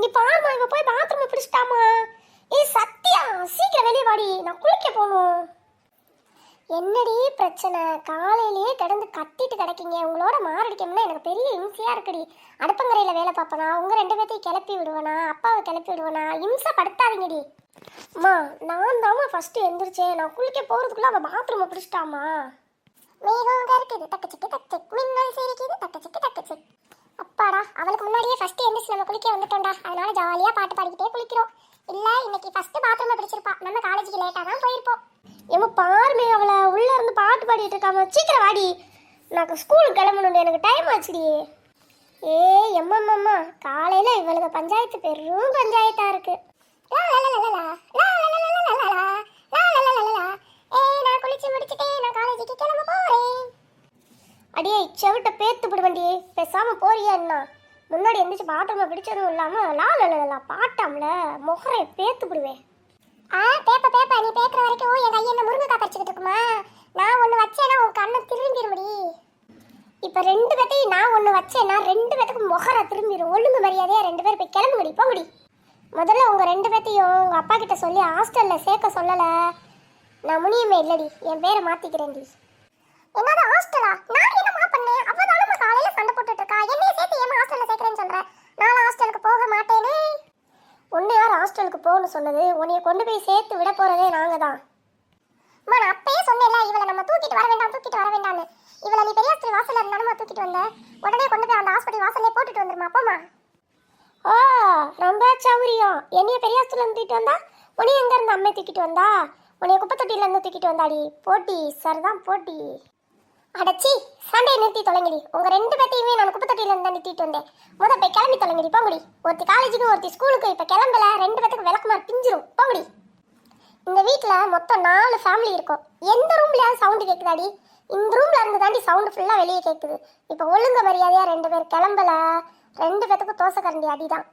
நீ பாருமா, இவ போய் பாத்ரூம் பிடிச்சிட்டாமா. ஏய் சத்யா, சீக்கிரம் வெளியே வாடி, நான் குளிக்க போகணும். என்னடி பிரச்சனை? காலையிலேயே கிடந்து கத்திட்டு கிடக்கீங்க. உங்களோட மாரடிக்கணும்னா எனக்கு பெரிய இம்சையா இருக்குடி. அடுப்பங்கரையில் வேலை பார்ப்பனா, உங்கள் ரெண்டு பேர்த்தையும் கிளப்பி விடுவேனா, அப்பாவை கிளப்பி விடுவேனா? இம்சை படுத்தாதீங்கடி. அம்மா, நான் தாம்மா ஃபஸ்ட்டு எந்திரிச்சேன். நான் குளிக்க போகிறதுக்குள்ளே அவள் பாத்ரூமை பிடிச்சிட்டாமா. மேகம் கருக்குது தக்கச்சிக்கு தக்கச்சிக், மின்னல் சிரிக்குது தக்கச்சிக்கு தக்கச்சிக். அப்பாடா, அவளுக்கு முன்னாடியே ஃபஸ்ட்டு எந்திரிச்சு நம்ம குளிக்க வந்துட்டோம்டா. அதனால ஜாலியாக பாட்டு பாடிக்கிட்டே குளிக்கிறோம். இல்லை இன்னைக்கு ஃபஸ்ட்டு பாத்ரூமை பிடிச்சிருப்பா. நம்ம காலேஜுக்கு லேட்டாக தான் போயிருப்போம். ஏமா பாருமே, அவளை உள்ளே இருந்து பாட்டு பாடிட்டு இருக்காம. சீக்கிரம் வாடி, நான் ஸ்கூலுக்கு கிளம்பணும், எனக்கு டைம் ஆச்சுடி. ஏ எம்மம்மா, காலையில் இவளுக்கு பஞ்சாயத்து பெரும் பஞ்சாயத்தாக இருக்கு. நான் குளிச்சு முடிச்சுட்டேன், நான் காலேஜுக்கு கிளம்ப போறேன். அடியே செவிட்ட பேத்து விடுவண்டி, பேசாம போறியா? என்ன முன்னாடி எந்திரிச்சு பாத்ரூமை பிடிச்சதும் இல்லாம பாட்டாம்ல முகரை பேத்து விடுவேன். பேப்ப நீ பேக்குற வரைக்கும் என் கையை என்ன முருங்கைக்காய் பறிச்சுக்கிட்டு இருக்குமா? நான் ஒன்று வச்சேன்னா உன் கண்ணை திரும்பிடும்படி. இப்போ ரெண்டு பேர்த்தையும் நான் ஒன்று வச்சேன்னா ரெண்டு பேர்த்துக்கும் முகரை திரும்பிடும். ஒழுங்கு மரியாதையா ரெண்டு பேர் போய் கிளம்புடி, போங்கடி. முதல்ல உங்கள் ரெண்டு பேர்த்தையும் உங்கள் அப்பா கிட்ட சொல்லி ஹாஸ்டலில் சேர்க்க சொல்லலை. நான் முனியமே இல்லடி, என் பேரை மாற்றிக்கிறேன்டி. என்னோட ஹாஸ்டலா? நான் என்னமா பண்ணேன்? அவதானமா காலையில் சண்டை போட்டுட்டு இருக்கா. என்னைய சேர்த்து ஏமா ஹாஸ்டலில் சேர்க்குறேன்னு சொல்கிறேன். நான் ஹாஸ்டலுக்கு போக மாட்டேனே. ஒன்று யார் ஹாஸ்டலுக்கு போகணும்னு சொன்னது? உன்னைய கொண்டு போய் சேர்த்து விட போகிறதே நாங்கள் தான். அம்மா, நான் அப்பயே சொன்னேன்ல, இவளை நம்ம தூக்கிட்டு வர வேண்டாம்னு. இவளை நீ பெரிய ஹாஸ்டல் வாசலில் இருந்தாலும் தூக்கிட்டு வந்த. உடனே கொண்டு போய் அந்த ஹாஸ்பிட்டல் வாசல்லே போட்டுட்டு வந்துருமா அப்போம்மா. ஓ, ரொம்ப சௌரியம். என்னைய பெரிய ஹாஸ்டலில் தூக்கிட்டு வந்தா, உன்னைய எங்கேருந்து அம்மை தூக்கிட்டு வந்தா? உன்னைய குப்பை தொட்டியிலேருந்து தூக்கிட்டு வந்தாடி. போட்டி சரிதான் போட்டி. அடச்சி, சண்டையை நிறுத்தி தொலைங்கடி. உங்கள் ரெண்டு பேர்த்தையுமே நான் குப்பை தொட்டியிலேருந்து தான் நிறுத்திட்டு வந்தேன். போய் கிளம்பி தொலைங்கடி, போங்கடி. ஒருத்தி காலேஜுக்கு ஒருத்தி ஸ்கூலுக்கு இப்போ கிளம்பல. ரெண்டு பேத்துக்கு விளக்குமாறு பிஞ்சிரும், போங்கடி. இந்த வீட்டில் மொத்தம் 4 ஃபேமிலி இருக்கும். எந்த ரூம்லையாவது சவுண்டு கேட்குதாடி? இந்த ரூமில் இருந்து தாண்டி சவுண்டு ஃபுல்லாக வெளியே கேட்குது. இப்போ ஒழுங்கு மரியாதையாக ரெண்டு பேர் கிளம்பல. ரெண்டு பேத்துக்கும் தோசை கரண்டி அடிதான்.